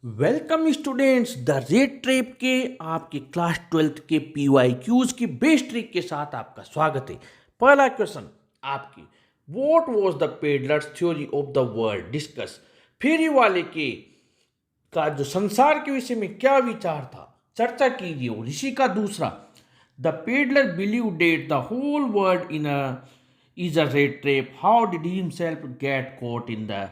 Welcome students the red trap के आपके class 12th के PYQs की बेस्ट ट्रिक के साथ आपका स्वागत है। पहला क्वेश्चन आपकी what was the peddler's theory of the world discuss. फेरी वाले के का जो संसार के विषय में क्या विचार था चर्चा कीजिए। और इसी का दूसरा the peddler believe that the whole world in a is a rat trap how did he himself get caught in the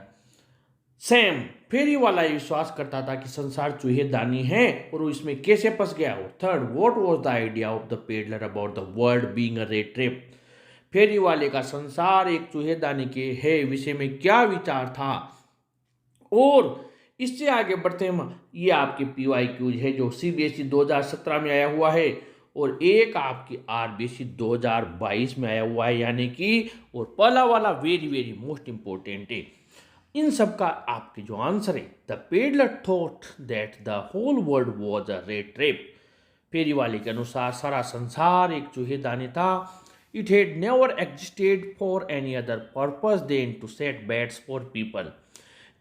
same. फेरी वाला ये विश्वास करता था कि संसार चूहेदानी है और वो इसमें कैसे फंस गया हो। Third what was the idea of the peddler about the world being a rat trap. फेरी वाले का संसार एक चूहेदानी के है विषय में क्या विचार था। और इससे आगे बढ़ते हैं ये आपके PYQs है जो CBSE 2017 में आया हुआ है और एक आपकी RBSE 2022 में आया हुआ है यानी कि और पहला वाला वेरी वेरी मोस्ट इंपॉर्टेंट है। इन सब का आपके जो आंसर है the peddler thought that the whole world was a rat trap. फेरी वाले के अनुसार सारा संसार एक चूहेदानी था। It had never existed for any other purpose than to set baits for people.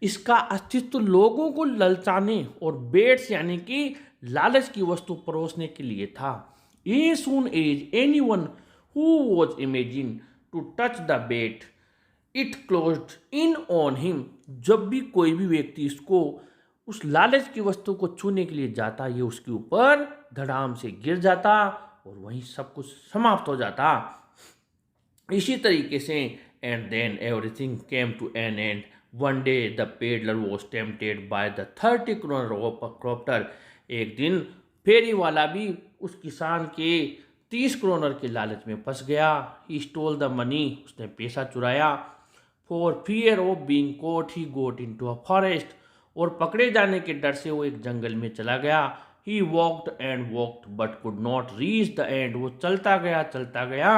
इसका अस्तित्व लोगों को ललचाने और बेट्स यानी कि लालच की वस्तु परोसने के लिए था। A soon as anyone who was imagine to touch the bait it closed in on him. जब भी कोई भी व्यक्ति इसको उस लालच की वस्तु को छूने के लिए जाता ये उसके ऊपर धड़ाम से गिर जाता और वहीं सब कुछ समाप्त हो जाता। इसी तरीके से and then everything came to an end one day the peddler was tempted by the 30 crore क्रॉप्टर। एक दिन फेरी वाला भी उस किसान के 30 करोड़ के लालच में फंस गया। ही स्टोल द मनी उसने पैसा चुराया। For fear of being caught he got into a forest और पकड़े जाने के डर से वो एक जंगल में चला गया। He walked and walked but could not reach the end. वो चलता गया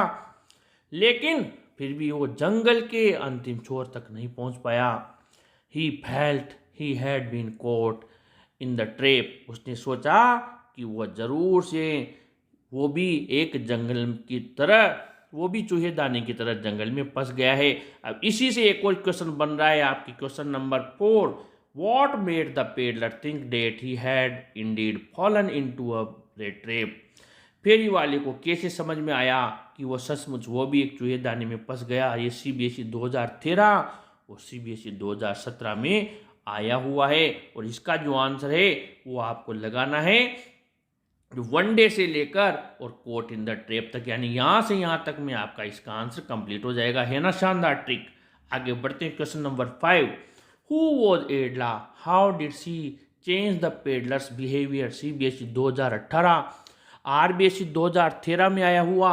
लेकिन फिर भी वो जंगल के अंतिम छोर तक नहीं पहुंच पाया। He felt he had been caught in the trap. उसने सोचा कि वह जरूर से वो भी एक जंगल की तरह वो भी चूहेदानी की तरह जंगल में फंस गया है। अब इसी से एक और क्वेश्चन बन रहा है आपकी question number 4 what made the peddler think that he had indeed fallen into a rat trap. फेरी वाले को कैसे समझ में आया कि वो सचमुच वो भी एक चूहेदानी में फंस गया। ये CBSE 2013 और CBSE 2017 में आया हुआ है और इसका जो आंसर है वो आपको लगाना है वन डे से लेकर और कोट इन द ट्रैप तक यानी यहाँ से यहाँ तक में आपका इसका आंसर कंप्लीट हो जाएगा। है ना शानदार ट्रिक। आगे बढ़ते हैं question number 5 who was Edla how did she change the peddler's behaviour. CBSE 2018 RBSE 2013 में आया हुआ।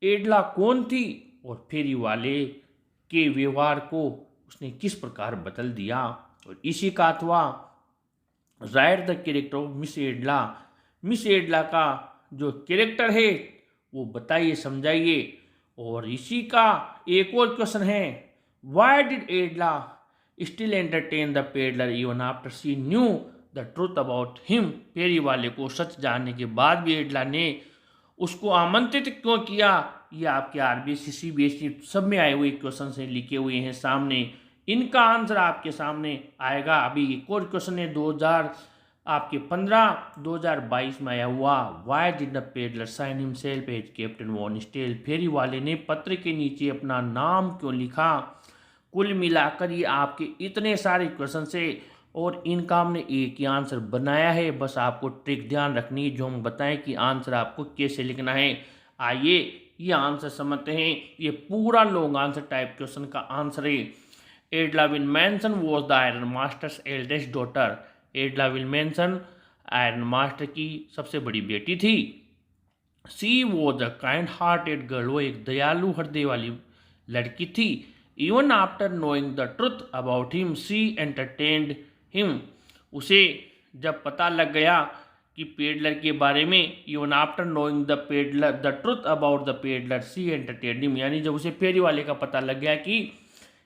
एडला कौन थी और फेरी वाले के व्यवहार को उसने किस प्रकार बदल दिया। और इसी का अथवा write the character of Miss Edla. Miss Edla का जो कैरेक्टर है वो बताइए समझाइए। और इसी का एक और क्वेश्चन है why did Edla still entertain the peddler even after she knew the truth about him. फेरी वाले को सच जानने के बाद भी एडला ने उसको आमंत्रित क्यों किया। ये आपके RBSE CBSE सब में आए हुए क्वेश्चन से लिखे हुए हैं सामने। इनका आंसर आपके सामने आएगा। अभी एक और क्वेश्चन है 2022 में आया हुआ why did the peddler sign himself as Captain von Stahle. फेरी वाले ने पत्र के नीचे अपना नाम क्यों लिखा। कुल मिलाकर ये आपके इतने सारे क्वेश्चन से और इनका हमने एक ही आंसर बनाया है। बस आपको ट्रिक ध्यान रखनी है जो हम बताएं कि आंसर आपको कैसे लिखना है। आइए ये आंसर समझते हैं। ये पूरा लॉन्ग आंसर टाइप क्वेश्चन का आंसर है Edla Willmansson was the ironmaster's eldest daughter. Edla Willmansson ironmaster की सबसे बड़ी बेटी थी। She was a kind hearted girl वो एक दयालु हृदय वाली लड़की थी। Even after knowing the truth about him she entertained him. उसे जब पता लग गया कि पेडलर के बारे में even after knowing the peddler the truth about the peddler she entertained him यानी जब उसे फेरी वाले का पता लग गया कि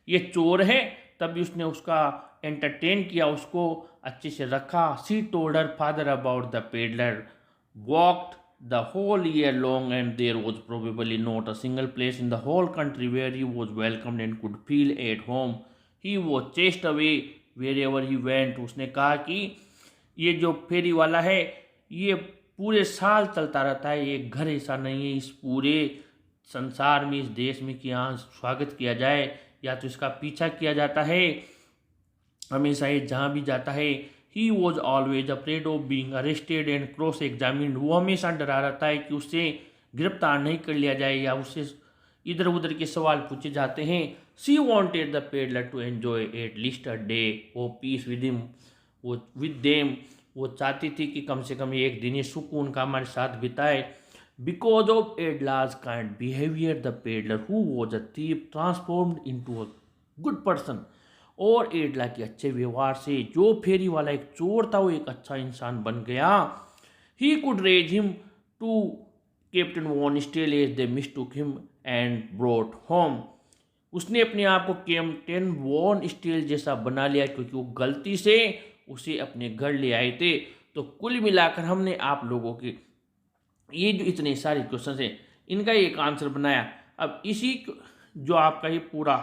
ये चोर है तभी उसने उसका एंटरटेन किया उसको अच्छे से रखा। सी told her father about the peddler walked the whole year long and there was probably not a single place in the whole country where he was welcomed and could feel at home. He was chased away wherever he went. उसने कहा कि ये जो फेरी वाला है ये पूरे साल चलता रहता है, ये घर ऐसा नहीं है इस पूरे संसार में, इस देश में कि यहाँ स्वागत किया जाए या तो इसका पीछा किया जाता है, हमेशा ये जहाँ भी जाता है। He was always afraid of being arrested and cross examined. वो हमेशा डरा रहता है कि उससे गिरफ्तार नहीं कर लिया जाए या उससे इधर उधर के सवाल पूछे जाते हैं। She wanted the peddler to enjoy at least a day of peace with him, वो विद देम। वो चाहती थी कि कम से कम एक दिन ये सुकून का हमारे साथ बिताए। Because of Edla's kind behaviour the peddler who was a thief transformed into a good person. और एडला के अच्छे व्यवहार से जो फेरी वाला एक चोर था वो एक अच्छा इंसान बन गया। He could raise him to Captain von Stahle as they mistook him and brought home. उसने अपने आप को कैप्टन वॉन स्टेल जैसा बना लिया क्योंकि वो गलती से उसे अपने घर ले आए थे। तो कुल मिलाकर हमने आप लोगों के ये जो इतने सारे क्वेश्चन हैं इनका एक आंसर बनाया। अब इसी जो आपका ये पूरा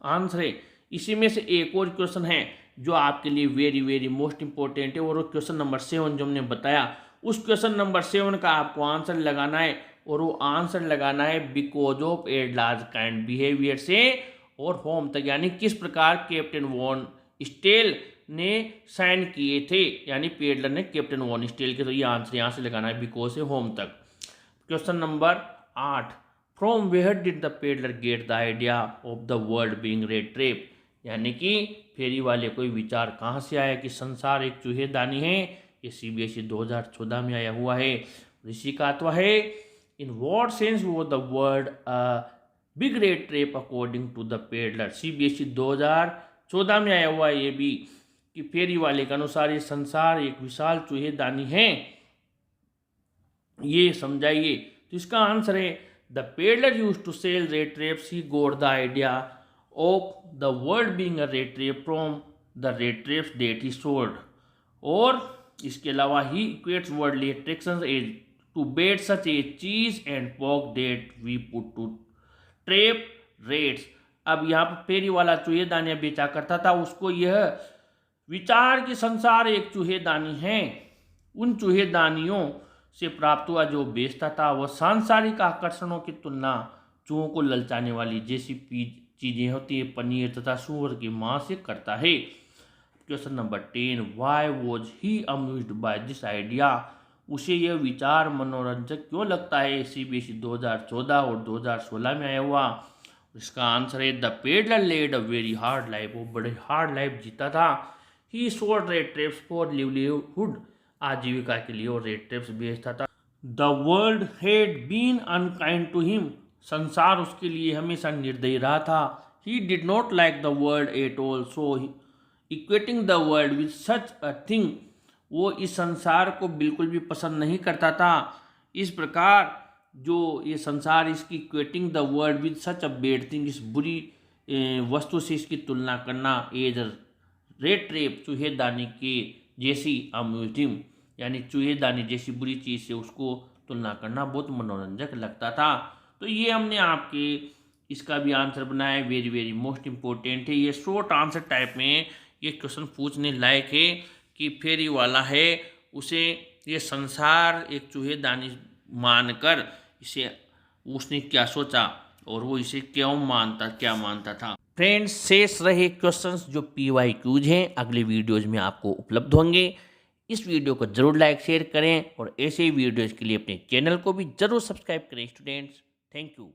आंसर है इसी में से एक और क्वेश्चन है जो आपके लिए वेरी वेरी मोस्ट इंपॉर्टेंट है, और वो क्वेश्चन नंबर 7 जो हमने बताया उस क्वेश्चन नंबर 7 का आपको आंसर लगाना है। और वो आंसर लगाना है because of Edla's kind behaviour से और होम तक, यानी किस प्रकार कैप्टन वॉन स्टेल ने साइन किए थे, यानी पेडलर ने कैप्टन वॉन स्टेल के। तो ये आंसर यहाँ से लगाना है बिकॉज से होम तक। Question number 8, from where did the peddler get the idea of the world being rat trap, यानी कि फेरी वाले कोई विचार कहाँ से आया कि संसार एक चूहेदानी है। ये CBSE 2014 में आया हुआ है। ऋषि का अथवा है इन व्हाट सेंस वो the world big rat trap according to the peddler. CBSE 2014 में आया हुआ है ये भी कि फेरी वाले के अनुसार ये संसार एक विशाल चूहेदानी है, ये समझाइए। तो इसका आंसर है the peddler used to sell rat traps, he got the idea of the world being a rat trap from the rat traps that he sold. और इसके अलावा he equates worldly attractions as to bait such a cheese and pork that we put to trap rats. अब यहाँ पर फेरी वाला चूहेदानियाँ बेचा करता था, उसको यह विचार कि संसार एक चूहेदानी है, उन चूहेदानियों से प्राप्त हुआ जो बेचता था वह सांसारिक आकर्षणों की तुलना चूहों को ललचाने वाली जैसी चीजें होती है पनीर तथा सूअर के मांस से करता है। Question number 10, why was he amused by this idea, उसे यह विचार मनोरंजक क्यों लगता है। CBSE 2014 और 2016 में आया हुआ। इसका आंसर है the peddler led a very hard life, वो बड़े हार्ड लाइफ जीता था। He sold rat traps for livelihood, आजीविका के लिए वो रेड ट्रेप्स बेचता था। The world had been unkind to him, संसार उसके लिए हमेशा निर्दयी रहा था। He did not like the world at all, so equating the world with such a thing, वो इस संसार को बिल्कुल भी पसंद नहीं करता था। इस प्रकार जो ये संसार इसकी equating the world with such a bad thing, इस बुरी वस्तु से इसकी तुलना करना एज रेड ट्रेप चूहेदानी के जैसी अम्यूज्ड हिम, यानी चूहेदानी जैसी बुरी चीज़ से उसको तुलना करना बहुत मनोरंजक लगता था। तो ये हमने आपके इसका भी आंसर बनाया, वेरी वेरी मोस्ट इम्पोर्टेंट है। ये शॉर्ट आंसर टाइप में ये क्वेश्चन पूछने लायक है कि फेरी वाला है उसे ये संसार एक चूहेदानी मानकर इसे उसने क्या सोचा और वो इसे क्या मानता था। फ्रेंड्स, शेष रहे क्वेश्चंस जो PYQs हैं अगले वीडियोज़ में आपको उपलब्ध होंगे। इस वीडियो को जरूर लाइक शेयर करें और ऐसे ही वीडियोज़ के लिए अपने चैनल को भी जरूर सब्सक्राइब करें स्टूडेंट्स। Thank you.